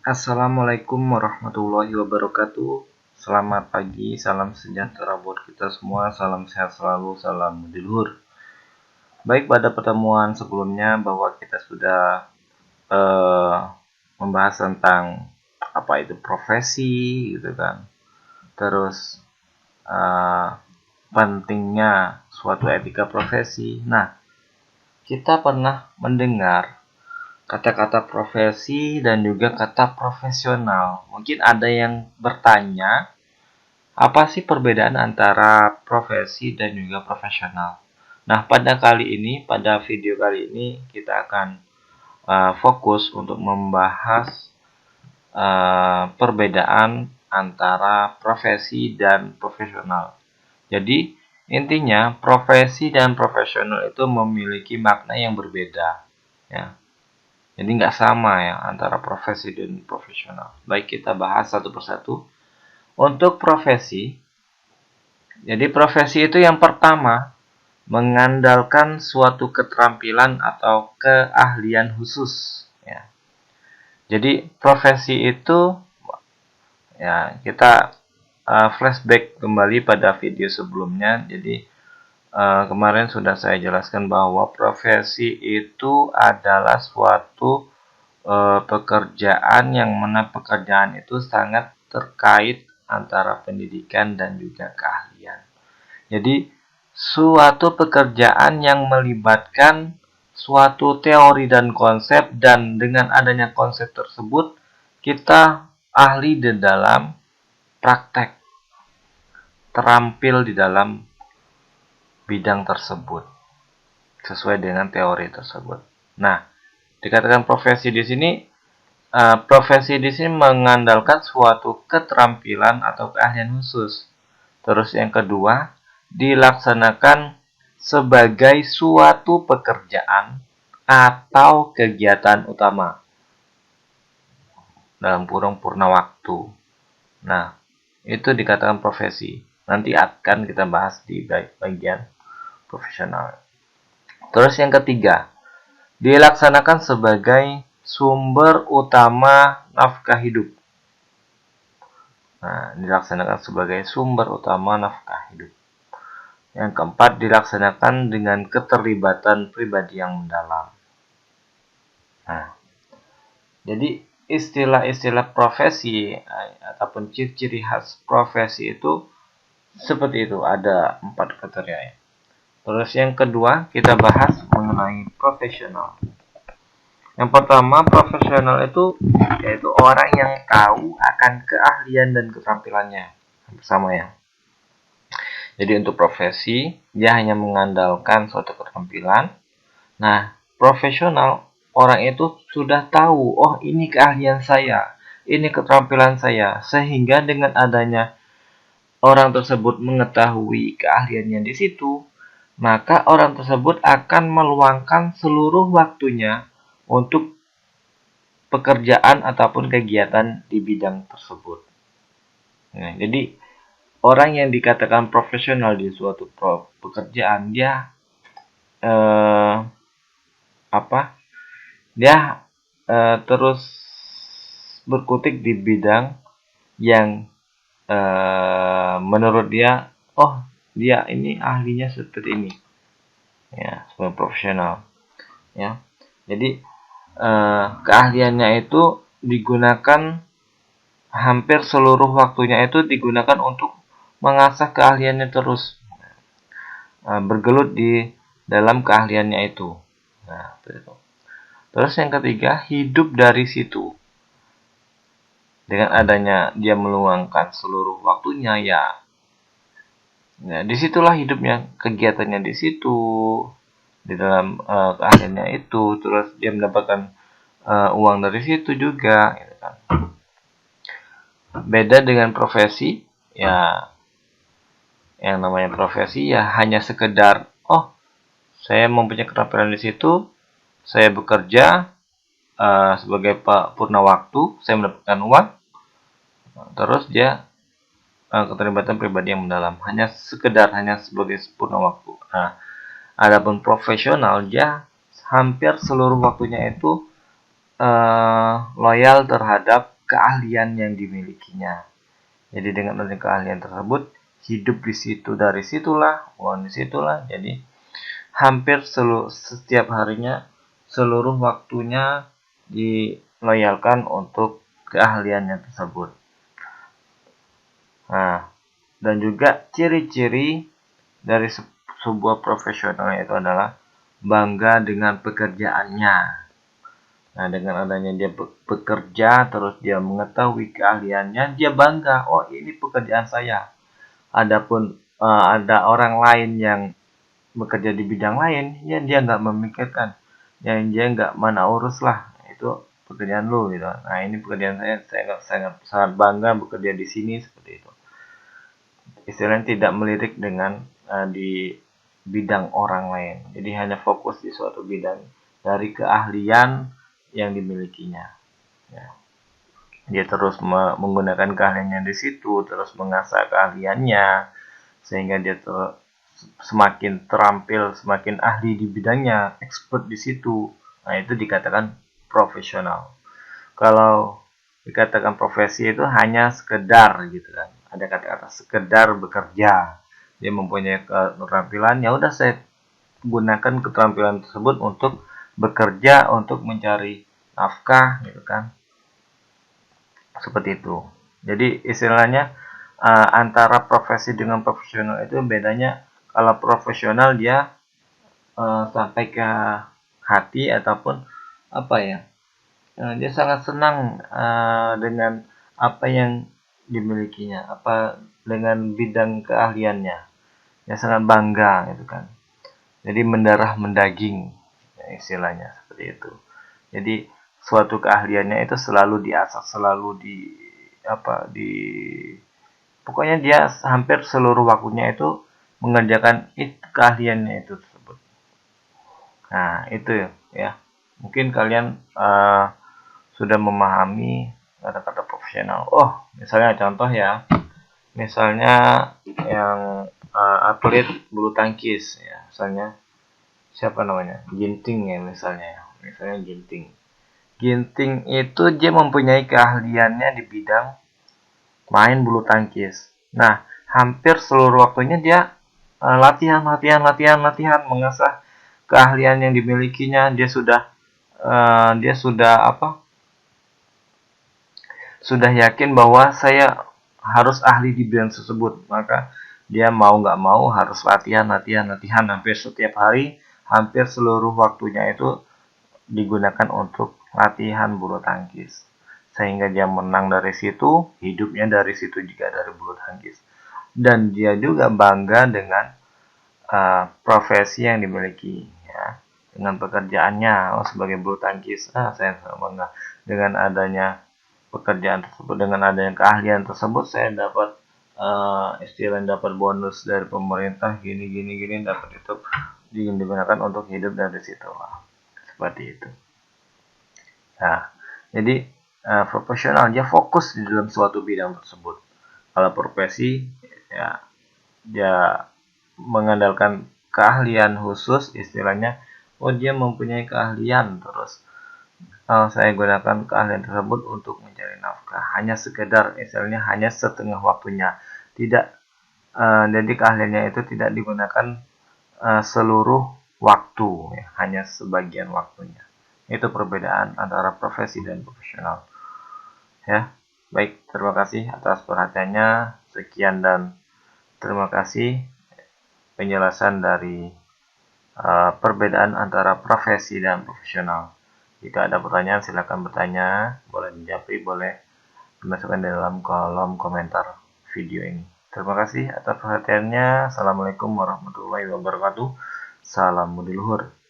Assalamualaikum warahmatullahi wabarakatuh. Selamat pagi, salam sejahtera buat kita semua, salam sehat selalu, salam budi luhur. Baik, pada pertemuan sebelumnya bahwa kita sudah eh, membahas tentang apa itu profesi gitu kan. Terus eh, pentingnya suatu etika profesi. Nah, kita pernah mendengar kata-kata profesi dan juga kata profesional. Mungkin ada yang bertanya, apa sih perbedaan antara profesi dan juga profesional? Nah, pada video kali ini kita akan fokus untuk membahas perbedaan antara profesi dan profesional. Jadi, intinya profesi dan profesional itu memiliki makna yang berbeda, ya. Jadi nggak sama ya antara profesi dan profesional. Baik, kita bahas satu persatu. Untuk profesi, jadi profesi itu yang pertama mengandalkan suatu keterampilan atau keahlian khusus. Ya. Jadi profesi itu ya kita flashback kembali pada video sebelumnya. Jadi kemarin sudah saya jelaskan bahwa profesi itu adalah suatu pekerjaan yang mana pekerjaan itu sangat terkait antara pendidikan dan juga keahlian. Jadi suatu pekerjaan yang melibatkan suatu teori dan konsep, dan dengan adanya konsep tersebut kita ahli di dalam praktek, terampil di dalam bidang tersebut sesuai dengan teori tersebut. Nah, dikatakan profesi di sini, mengandalkan suatu keterampilan atau keahlian khusus. Terus yang kedua, dilaksanakan sebagai suatu pekerjaan atau kegiatan utama dalam kurung purna waktu. Nah, itu dikatakan profesi. Nanti akan kita bahas di bagian profesional. Terus yang ketiga, dilaksanakan sebagai sumber utama nafkah hidup. Nah, dilaksanakan sebagai sumber utama nafkah hidup. Yang keempat, dilaksanakan dengan keterlibatan pribadi yang mendalam. Nah, jadi istilah-istilah profesi ataupun ciri-ciri khas profesi itu seperti itu, ada 4 kriteria ya. Terus yang kedua, kita bahas mengenai profesional. Yang pertama, profesional itu yaitu orang yang tahu akan keahlian dan keterampilannya. Sama ya. Jadi untuk profesi, dia hanya mengandalkan suatu keterampilan. Nah, profesional, orang itu sudah tahu, oh ini keahlian saya, ini keterampilan saya. Sehingga dengan adanya orang tersebut mengetahui keahliannya di situ, maka orang tersebut akan meluangkan seluruh waktunya untuk pekerjaan ataupun kegiatan di bidang tersebut. Nah, jadi orang yang dikatakan profesional di suatu pekerjaan, dia eh, apa? Dia terus berkutik di bidang yang menurut dia, oh dia ini ahlinya seperti ini, ya, sebagai profesional, ya. Jadi keahliannya itu digunakan hampir seluruh waktunya itu digunakan untuk mengasah keahliannya terus, bergelut di dalam keahliannya itu. Nah, itu. Terus yang ketiga, hidup dari situ. Dengan adanya dia meluangkan seluruh waktunya, ya disitulah hidupnya, kegiatannya di situ, di dalam keahliannya itu, terus dia mendapatkan uang dari situ juga, gitu kan. Beda dengan profesi, ya yang namanya profesi ya hanya sekedar, oh saya mempunyai keterampilan di situ, saya bekerja sebagai purna waktu, saya mendapatkan uang, terus dia keterlibatan pribadi yang mendalam, hanya sebagai purna waktu. Nah, adapun profesional, dia hampir seluruh waktunya itu loyal terhadap keahlian yang dimilikinya. Jadi dengan adanya keahlian tersebut, hidup di situ dari situlah, uang di situlah. Jadi hampir setiap harinya, seluruh waktunya diloyalkan untuk keahliannya tersebut. Nah, dan juga ciri-ciri dari sebuah profesional itu adalah bangga dengan pekerjaannya. Nah, dengan adanya dia bekerja, terus dia mengetahui keahliannya, dia bangga. Oh, ini pekerjaan saya. Adapun ada orang lain yang bekerja di bidang lain, ya dia nggak memikirkan. Yang dia nggak mana urus lah. Itu pekerjaan lu gitu. Nah, ini pekerjaan saya sangat bangga bekerja di sini seperti itu. Istilahnya tidak melirik dengan di bidang orang lain. Jadi hanya fokus di suatu bidang dari keahlian yang dimilikinya. Ya. Dia terus menggunakan keahliannya di situ, terus mengasah keahliannya, sehingga dia semakin terampil, semakin ahli di bidangnya, expert di situ. Nah, itu dikatakan profesional. Kalau dikatakan profesi itu hanya sekedar gitu kan. Ada kata-kata sekedar bekerja. Dia mempunyai keterampilan, ya udah saya gunakan keterampilan tersebut untuk bekerja, untuk mencari nafkah gitu kan. Seperti itu. Jadi istilahnya antara profesi dengan profesional itu bedanya, kalau profesional dia sampai ke hati ataupun apa ya, dia sangat senang dengan apa yang dimilikinya, apa dengan bidang keahliannya. Dia sangat bangga gitu kan. Jadi mendarah mendaging ya, istilahnya seperti itu. Jadi suatu keahliannya itu selalu diasah, selalu di pokoknya dia hampir seluruh waktunya itu mengerjakan keahliannya itu tersebut. Nah, itu ya. Mungkin kalian sudah memahami kata-kata profesional. Oh, misalnya contoh ya. Misalnya yang atlet bulu tangkis ya. Misalnya siapa namanya? Ginting ya misalnya. Misalnya Ginting. Ginting itu dia mempunyai keahliannya di bidang main bulu tangkis. Nah, hampir seluruh waktunya dia latihan mengasah keahlian yang dimilikinya. Dia sudah apa? Sudah yakin bahwa saya harus ahli di bidang tersebut. Maka dia mau nggak mau harus latihan hampir setiap hari, hampir seluruh waktunya itu digunakan untuk latihan bulu tangkis. Sehingga dia menang dari situ, hidupnya dari situ juga dari bulu tangkis. Dan dia juga bangga dengan profesi yang dimiliki ya, dengan pekerjaannya. Oh, sebagai bulu tangkis, saya bangga dengan adanya pekerjaan tersebut, dengan adanya keahlian tersebut saya dapat istilahnya dapat bonus dari pemerintah gini dapat itu digunakan untuk hidup dari situ lah. Seperti itu. Nah, jadi profesional dia fokus di dalam suatu bidang tersebut. Kalau profesi ya dia mengandalkan keahlian khusus, istilahnya oh dia mempunyai keahlian, terus saya gunakan keahlian tersebut untuk mencari nafkah, hanya sekedar istilahnya hanya setengah waktunya, tidak jadi keahliannya itu tidak digunakan seluruh waktu ya, hanya sebagian waktunya. Itu perbedaan antara profesi dan profesional ya. Baik, terima kasih atas perhatiannya. Sekian dan terima kasih penjelasan dari perbedaan antara profesi dan profesional. Jika ada pertanyaan silakan bertanya, boleh dijawab, boleh dimasukkan di dalam kolom komentar video ini. Terima kasih atas perhatiannya. Assalamualaikum warahmatullahi wabarakatuh. Salam budi luhur.